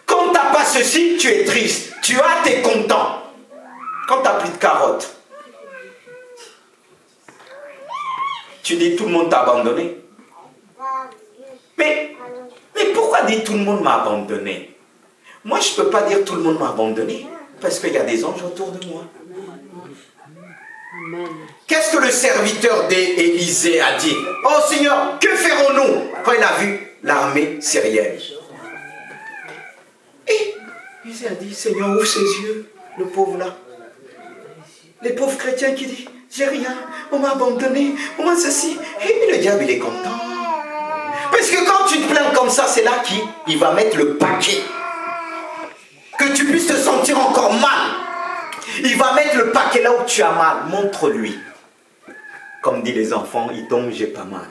Quand tu n'as pas ceci, tu es triste. Tu as, tu es content. Quand tu n'as plus de carottes, tu dis tout le monde t'a abandonné. Mais pourquoi dit tout le monde m'a abandonné? Moi, je ne peux pas dire tout le monde m'a abandonné, parce qu'il y a des anges autour de moi. Amen. Qu'est-ce que le serviteur d'Élisée a dit? Oh Seigneur, que ferons-nous quand il a vu l'armée syrienne? Et Élisée a dit, Seigneur, ouvre ses yeux, le pauvre là. Les pauvres chrétiens qui disent, j'ai rien, on m'a abandonné, on m'a ceci. Et le diable, il est content. Parce que quand tu te plains comme ça, c'est là qu'il va mettre le paquet. Que tu puisses te sentir encore mal. Il va mettre le paquet là où tu as mal. Montre-lui. Comme disent les enfants, il tombe, j'ai pas mal.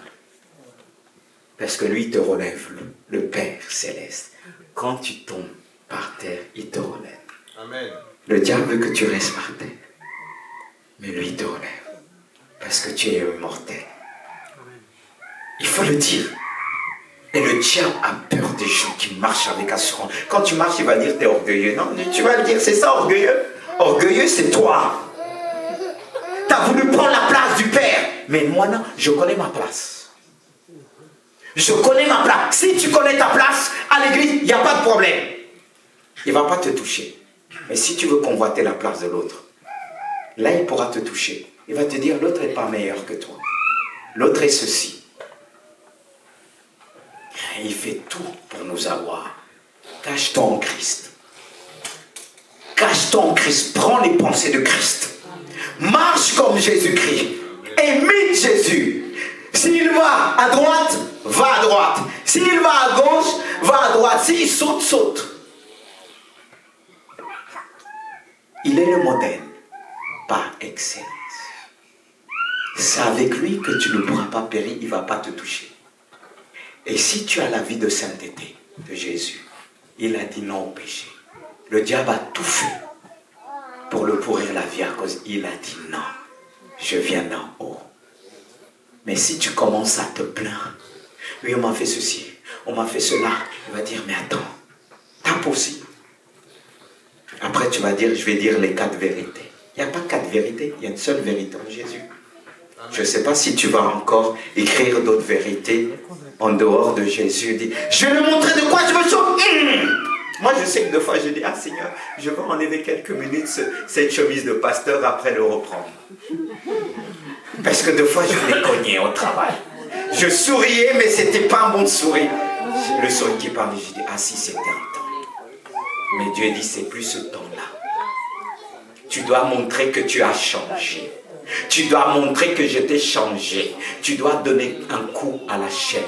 Parce que lui, il te relève, le Père céleste. Quand tu tombes par terre, il te relève. Amen. Le diable veut que tu restes par terre. Mais lui, il te relève. Parce que tu es immortel. Il faut le dire. Et le diable a peur des gens qui marchent avec assurance. Quand tu marches, il va dire, t'es orgueilleux. Non, tu vas le dire, c'est ça, orgueilleux. Orgueilleux, c'est toi. Tu as voulu prendre la place du Père. Mais moi, non, je connais ma place. Je connais ma place. Si tu connais ta place, à l'église, il n'y a pas de problème. Il ne va pas te toucher. Mais si tu veux convoiter la place de l'autre, là, il pourra te toucher. Il va te dire, l'autre n'est pas meilleur que toi. L'autre est ceci. Il fait tout pour nous avoir. Cache-toi en Christ. Cache-toi en Christ. Prends les pensées de Christ. Marche comme Jésus-Christ. Imite Jésus. S'il va à droite, va à droite. S'il va à gauche, va à droite. S'il saute, saute. Il est le modèle par excellence. C'est avec lui que tu ne pourras pas périr. Il ne va pas te toucher. Et si tu as la vie de sainteté de Jésus, il a dit non au péché. Le diable a tout fait pour le pourrir la vie à cause. Il a dit non, je viens d'en haut. Mais si tu commences à te plaindre, oui, on m'a fait ceci, on m'a fait cela, il va dire, mais attends, tape aussi. Après, tu vas dire, je vais dire les 4 vérités. Il n'y a pas 4 vérités, il y a une seule vérité en Jésus. Je ne sais pas si tu vas encore écrire d'autres vérités en dehors de Jésus. Dis, je vais lui montrer de quoi je me sauve. Moi, je sais que deux fois, je dis, ah Seigneur, je vais enlever quelques minutes cette chemise de pasteur, après le reprendre. Parce que deux fois, je l'ai cogné au travail. Je souriais, mais ce n'était pas un bon sourire. Le sourire qui parlait, je dis, ah si, c'était un temps. Mais Dieu dit, c'est plus ce temps-là. Tu dois montrer que tu as changé. Tu dois montrer que je t'ai changé. Tu dois donner un coup à la chair.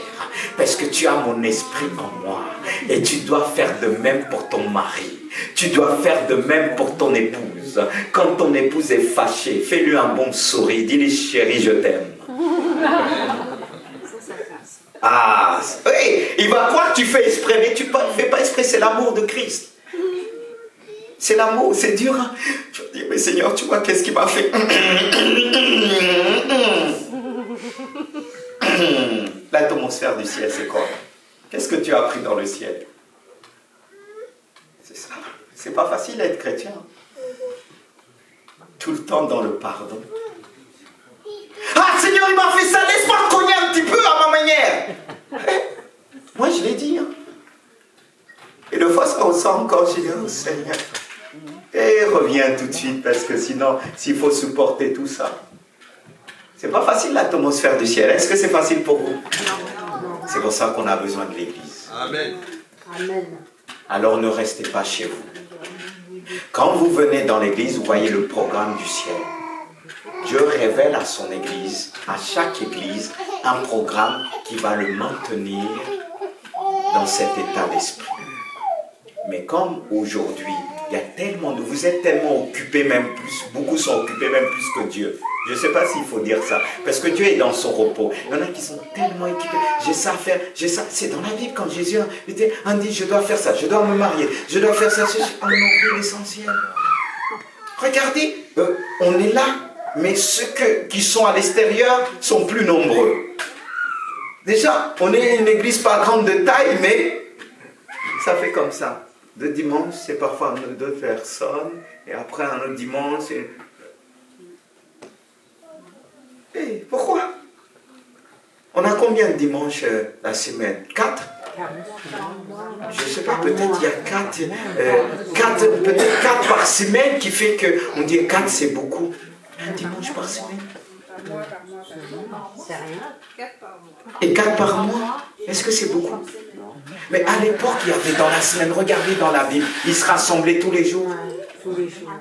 Parce que tu as mon esprit en moi. Et tu dois faire de même pour ton mari. Tu dois faire de même pour ton épouse. Quand ton épouse est fâchée, fais-lui un bon sourire. Dis-lui, chérie, je t'aime. Ah, oui, il va croire que tu fais exprès. Mais tu ne fais pas exprès, c'est l'amour de Christ. C'est l'amour, c'est dur. Hein? Je me dis, mais Seigneur, tu vois, qu'est-ce qu'il m'a fait? L'atmosphère du ciel, c'est quoi? Qu'est-ce que tu as appris dans le ciel? C'est ça. C'est pas facile d'être chrétien. Tout le temps dans le pardon. Ah, Seigneur, il m'a fait ça, laisse-moi le cogner un petit peu à ma manière. Moi, je l'ai dit. Hein? Et deux fois, ça ressort encore. J'ai dit, oh Seigneur. Et reviens tout de suite, parce que sinon, s'il faut supporter tout ça, c'est pas facile l'atmosphère du ciel. Est-ce que c'est facile pour vous? C'est pour ça qu'on a besoin de l'église. Amen. Amen. Alors ne restez pas chez vous. Quand vous venez dans l'église, vous voyez le programme du ciel. Dieu révèle à son église, à chaque église, un programme qui va le maintenir dans cet état d'esprit. Mais comme aujourd'hui, il y a tellement de... Vous êtes tellement occupés même plus, beaucoup sont occupés même plus que Dieu. Je ne sais pas s'il faut dire ça, parce que Dieu est dans son repos. Il y en a qui sont tellement équipés. J'ai ça à faire, j'ai ça. C'est dans la Bible quand Jésus a dit, je dois faire ça, je dois me marier, je dois faire ça. On oublie l'essentiel. Regardez, on est là, mais ceux qui sont à l'extérieur sont plus nombreux. Déjà, on est une église pas grande de taille, mais ça fait comme ça. De dimanche, c'est parfois 2 personnes, et après un autre dimanche, pourquoi? On a combien de dimanches la semaine? 4? Je ne sais pas, peut-être il y a 4 par semaine qui fait qu'on dit 4 c'est beaucoup. Un dimanche par semaine. C'est rien. Et 4 par mois, est-ce que c'est beaucoup? Mais à l'époque, il y avait dans la semaine, regardez dans la Bible, ils se rassemblaient tous les jours. Tous les jours.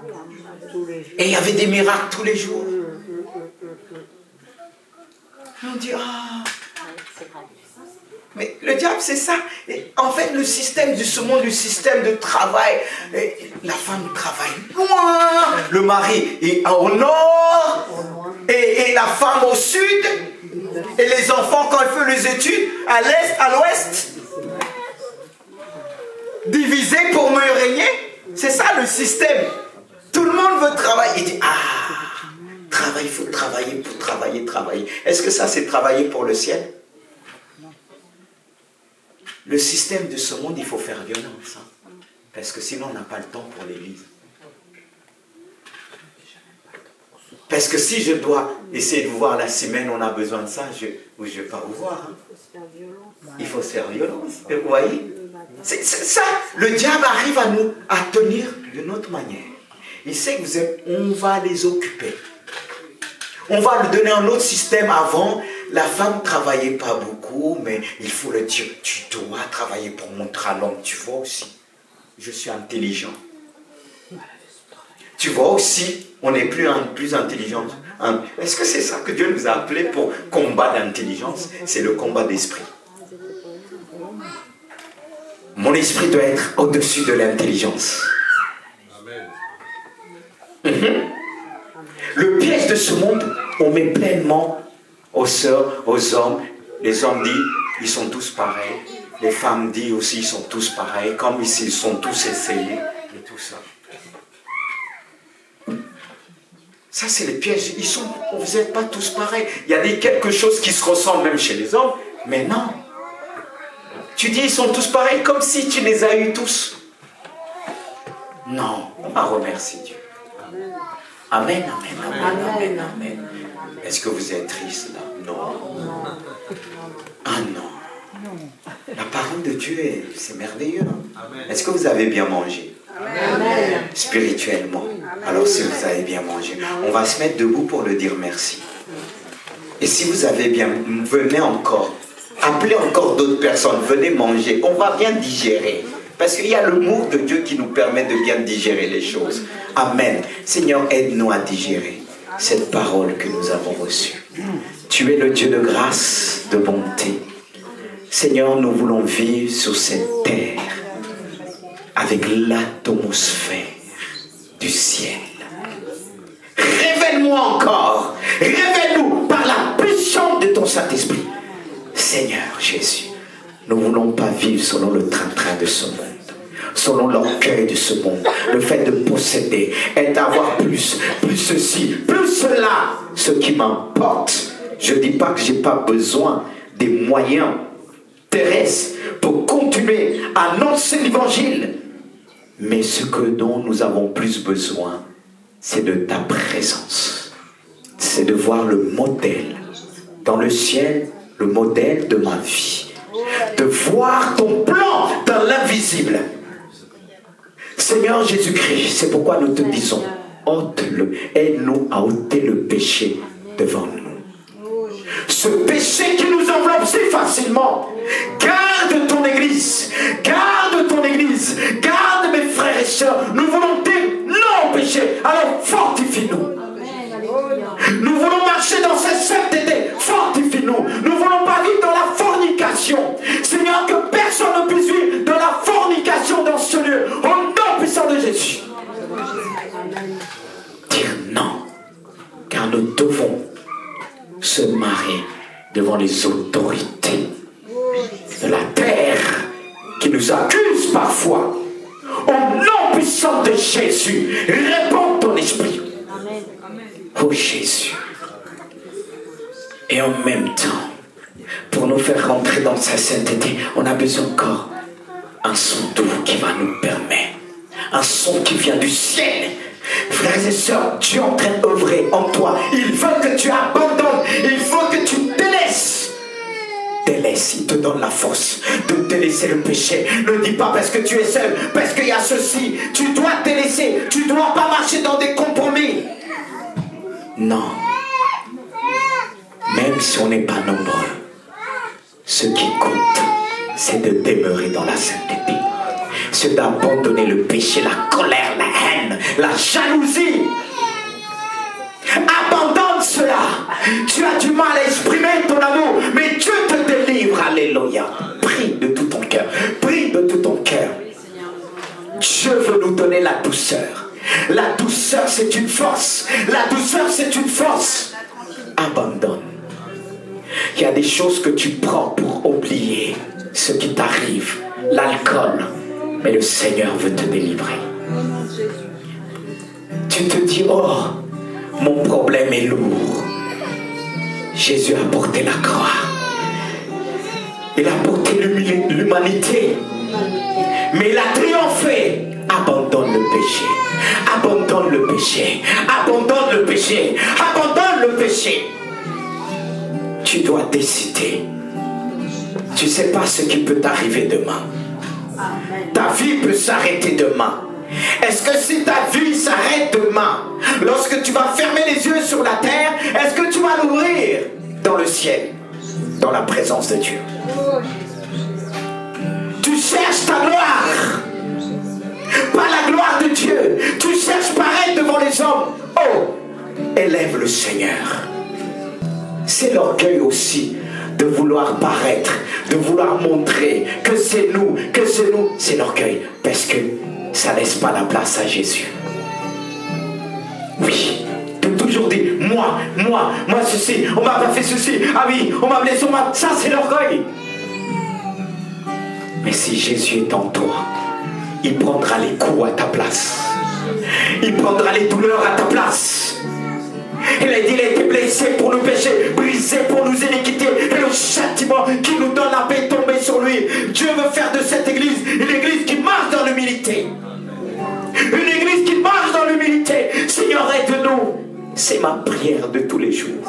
Tous les jours. Et il y avait des miracles tous les jours. Et on dit, ah. Mais le diable, c'est ça. Et en fait, le système de ce monde, le système de travail, la femme travaille loin, le mari est au nord, et la femme au sud, et les enfants, quand ils font les études, à l'est, à l'ouest, divisés pour mieux régner. C'est ça le système. Tout le monde veut travailler. Il dit, travail, il faut travailler pour travailler. Est-ce que ça, c'est travailler pour le ciel? Le système de ce monde, il faut faire violence. Parce que sinon, on n'a pas le temps pour l'église. Parce que si je dois essayer de vous voir la semaine, on a besoin de ça, je ne vais pas vous voir. Il faut se faire violence. Vous voyez? C'est ça. Le diable arrive à tenir de notre manière. Il sait que on va les occuper. On va lui donner un autre système. Avant, la femme ne travaillait pas beaucoup, mais il faut le dire, tu dois travailler pour mon talent. Tu vois aussi, je suis intelligent. Tu vois aussi, on est plus intelligent. Est-ce que c'est ça que Dieu nous a appelés pour combat d'intelligence? C'est le combat d'esprit. Mon esprit doit être au-dessus de l'intelligence. Amen. Le piège de ce monde, on met pleinement aux sœurs, aux hommes. Les hommes disent, ils sont tous pareils. Les femmes disent aussi, ils sont tous pareils. Comme ici, ils sont tous essayés. Et tout ça. Ça, c'est les pièges. Vous n'êtes pas tous pareils. Il y a quelque chose qui se ressemble même chez les hommes. Mais non. Tu dis, ils sont tous pareils, comme si tu les as eus tous. Non. On va remercier Dieu. Amen, amen, amen, amen, amen. Est-ce que vous êtes triste là? Non. Ah non. La parole de Dieu, c'est merveilleux. Est-ce que vous avez bien mangé? Amen. Spirituellement. Alors si vous avez bien mangé, on va se mettre debout pour le dire merci. Et si vous avez bien, venez encore. Appelez encore d'autres personnes. Venez manger. On va bien digérer. Parce qu'il y a le mot de Dieu qui nous permet de bien digérer les choses. Amen. Seigneur, aide-nous à digérer cette parole que nous avons reçue. Tu es le Dieu de grâce, de bonté. Seigneur, nous voulons vivre sur cette terre avec l'atmosphère du ciel. Révèle-moi encore. Révèle-nous par la puissance de ton Saint-Esprit. Seigneur Jésus, nous ne voulons pas vivre selon le train-train de ce monde, selon l'orgueil de ce monde, le fait de posséder et d'avoir plus ceci, plus cela. Ce qui m'importe, je ne dis pas que je n'ai pas besoin des moyens terrestres pour continuer à annoncer l'évangile, mais ce dont nous avons plus besoin, c'est de ta présence. C'est de voir le modèle dans le ciel, le modèle de ma vie. De voir ton plan dans l'invisible. Seigneur Jésus-Christ, c'est pourquoi nous te disons, ôte-le, aide-nous à ôter le péché devant nous. Ce péché qui nous enveloppe si facilement, garde ton église, garde mes frères et sœurs. Nous voulons dire non au péché, alors fortifie-nous. Nous voulons marcher dans cette sainteté, fortifie-nous. Nous ne voulons pas vivre dans la fornication. Seigneur, que personne ne puisse vivre dans la fornication dans ce lieu. Au nom puissant de Jésus. Dire non, car nous devons se marier devant les autorités de la terre qui nous accusent parfois. Au nom puissant de Jésus, réponds ton esprit. Oh Jésus. Et en même temps, pour nous faire rentrer dans sa sainteté, on a besoin encore un son doux qui va nous permettre. Un son qui vient du ciel. Frères et sœurs, Dieu est en train d'œuvrer en toi. Il veut que tu abandonnes. Il veut que tu te laisses. délaisse, il te donne la force de délaisser le péché. Ne dis pas parce que tu es seul, parce qu'il y a ceci. Tu dois délaisser, tu ne dois pas marcher dans des compromis. Non. Même si on n'est pas nombreux, ce qui compte, c'est de demeurer dans la sainteté. C'est d'abandonner le péché, la colère, la haine, la jalousie. Abandonne cela. Tu as du mal à exprimer ton amour, mais Dieu te délivre. Alléluia. Prie de tout ton cœur. Prie de tout ton cœur. Dieu veut nous donner la douceur. La douceur, c'est une force. La douceur, c'est une force. Abandonne. Il y a des choses que tu prends pour oublier ce qui t'arrive. L'alcool. Mais le Seigneur veut te délivrer. Tu te dis, oh, mon problème est lourd. Jésus a porté la croix. Il a porté l'humanité. Mais il a triomphé. Abandonne le péché. Abandonne le péché. Abandonne le péché. Abandonne le péché. Tu dois décider. Tu ne sais pas ce qui peut t'arriver demain. Ta vie peut s'arrêter demain. Est-ce que si ta vie s'arrête demain, lorsque tu vas fermer les yeux sur la terre, est-ce que tu vas l'ouvrir dans le ciel, dans la présence de Dieu? Tu cherches ta gloire, pas la gloire de Dieu. Tu cherches pareil devant les hommes. Oh, élève le Seigneur. C'est l'orgueil aussi de vouloir paraître, de vouloir montrer que c'est nous, c'est l'orgueil, parce que ça ne laisse pas la place à Jésus. Oui, de toujours dire, moi, ceci, on m'a pas fait ceci, ah oui, on m'a blessé, ça c'est l'orgueil. Mais si Jésus est en toi, il prendra les coups à ta place. Il prendra les douleurs à ta place. Il a dit, il a été blessé pour nos péchés, brisé pour nos iniquités, et le châtiment qui nous donne la paix est tombé sur lui. Dieu veut faire de cette église une église qui marche dans l'humilité. Une église qui marche dans l'humilité. Seigneur, aide-nous. C'est ma prière de tous les jours.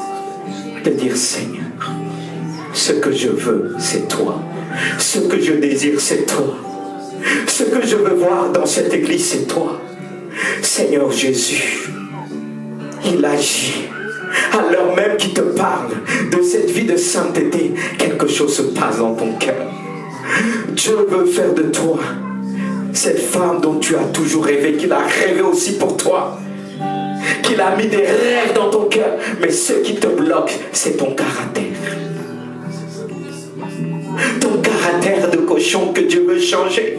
De dire, Seigneur, ce que je veux, c'est toi. Ce que je désire, c'est toi. Ce que je veux voir dans cette église, c'est toi. Seigneur Jésus, il agit. À l'heure même qu'il te parle de cette vie de sainteté, quelque chose se passe dans ton cœur. Dieu veut faire de toi cette femme dont tu as toujours rêvé, qu'il a rêvé aussi pour toi, qu'il a mis des rêves dans ton cœur. Mais ce qui te bloque, c'est ton caractère. Ton caractère de cochon que Dieu veut changer.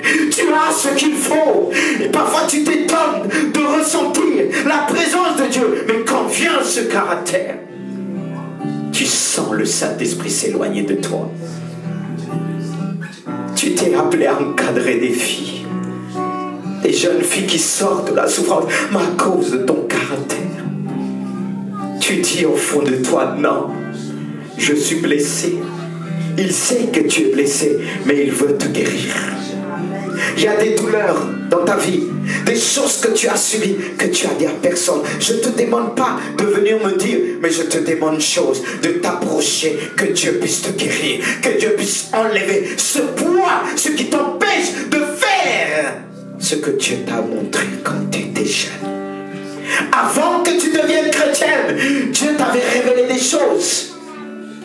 Tu as ce qu'il faut. Et parfois tu t'étonnes de ressentir la présence de Dieu. Mais quand vient ce caractère, tu sens le Saint-Esprit s'éloigner de toi. Tu t'es appelé à encadrer des filles. Des jeunes filles qui sortent de la souffrance, mais à cause de ton caractère. Tu dis au fond de toi, non, je suis blessé. Il sait que tu es blessé, mais il veut te guérir. Il y a des douleurs dans ta vie, des choses que tu as subies, que tu as dit à personne. Je ne te demande pas de venir me dire, mais je te demande une chose, de t'approcher, que Dieu puisse te guérir, que Dieu puisse enlever ce poids, ce qui t'empêche de faire ce que Dieu t'a montré quand tu étais jeune. Avant que tu deviennes chrétienne, Dieu t'avait révélé des choses.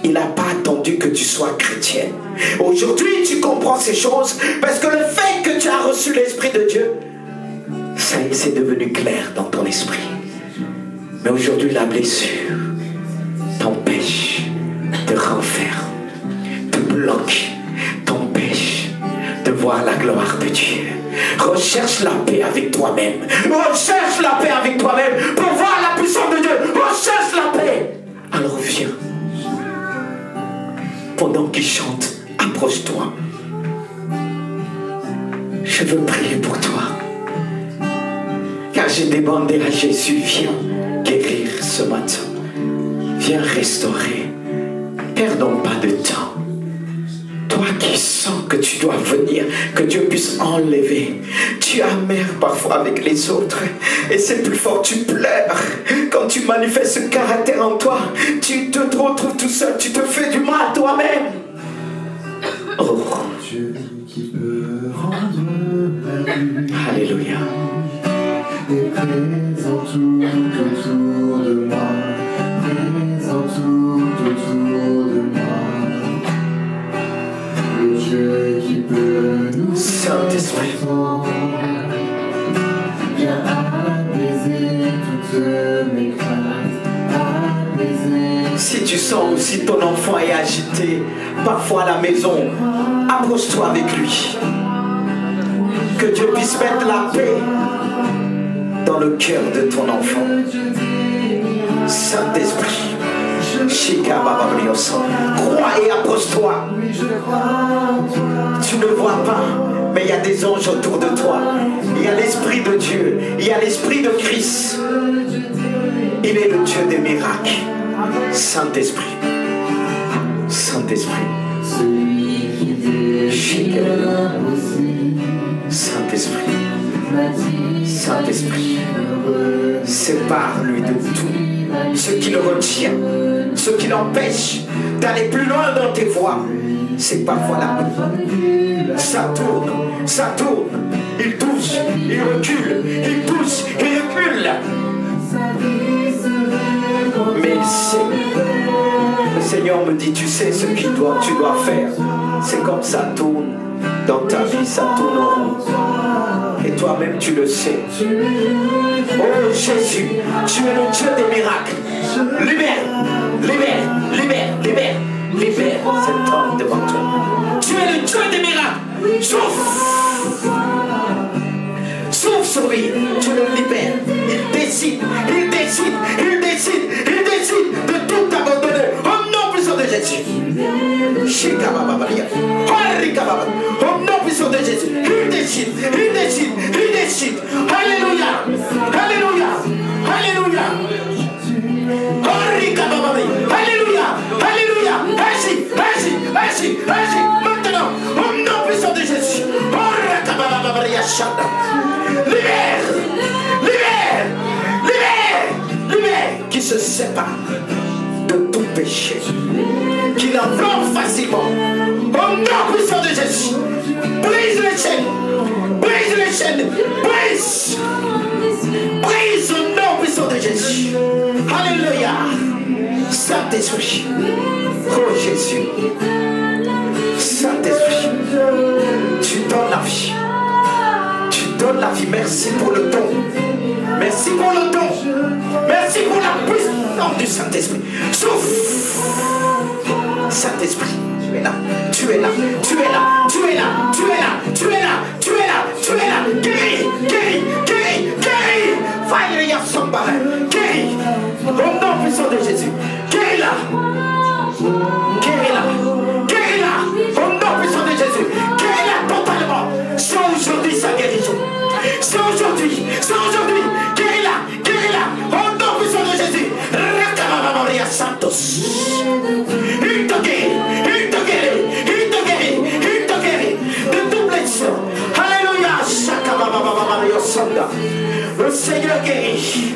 Il n'a pas attendu que tu sois chrétienne. Aujourd'hui, tu comprends ces choses parce que le fait que tu as reçu l'Esprit de Dieu, ça y est, c'est devenu clair dans ton esprit. Mais aujourd'hui, la blessure t'empêche, te renferme, te bloque, t'empêche de voir la gloire de Dieu. Recherche la paix avec toi-même. Recherche la paix avec toi-même pour voir la puissance de Dieu. Recherche la paix. Alors viens. Pendant qu'il chante, approche-toi. Je veux prier pour toi. Car j'ai demandé à Jésus, viens guérir ce matin. Viens restaurer. Perdons pas de temps. Toi qui sens que que tu dois venir, que Dieu puisse enlever. Tu es amer parfois avec les autres et c'est plus fort, tu pleures. Quand tu manifestes ce caractère en toi, tu te retrouves tout seul, tu te fais du mal toi-même. Oh. Dieu qui peut rendre la vue. Alléluia. Et présent tout autour de moi, présent tout autour de moi. Le Dieu qui peut nous Saint-Esprit, viens apaiser toutes mes craintes, apaiser. si tu sens aussi ton enfant est agité, parfois à la maison, approche-toi avec lui. Que Dieu puisse mettre la paix dans le cœur de ton enfant. Saint-Esprit, crois et approche-toi. Tu ne vois pas, mais il y a des anges autour de toi. Il y a l'Esprit de Dieu, il y a l'Esprit de Christ. Il est le Dieu des miracles. Saint-Esprit, Saint-Esprit, Saint-Esprit, Saint-Esprit, sépare-lui de tout ce qui le retient, ce qui l'empêche d'aller plus loin dans tes voies. C'est parfois la peur. Ça tourne, il touche, il recule, il touche, il recule. Mais il sait. Le Seigneur me dit, tu sais ce que tu dois faire. C'est comme ça tourne dans ta vie, ça tourne en rond. Et toi-même tu le sais. Oh Jésus, tu es le Dieu des miracles. Libère, libère, libère, libère, libère cet homme devant toi. Tu es le Dieu des miracles. Souffle, souffle sur lui, tu le libères. Il décide de tout abandonner. Au nom puissant de Jésus. Au nom puissant de Jésus. Il décide. Alléluia. Alléluia. Alléluia. Alléluia. Agis. Maintenant, au nom puissant de Jésus. Libère. Qui se sépare de tout péché, qui l'enveloppe facilement. Au nom puissant de Jésus, brise les chaînes, brise au nom puissant de Jésus. Alléluia. Saint-Esprit, oh Jésus, Saint-Esprit, tu donnes la vie. Merci pour le don. Merci pour la puissance du Saint-Esprit. Souffle. Saint-Esprit, tu es là. Guéris. Fire ya somebody. Guéris. Au nom puissant de Jésus. Guéris-la. Au nom puissant de Jésus. Guéris-la totalement. C'est aujourd'hui sa guérison. C'est aujourd'hui. Guéris-la. Au nom puissant de Jésus. Rakamaria Santos. Il te guérit. De toute blessure. Alléluia. Le Seigneur guérit.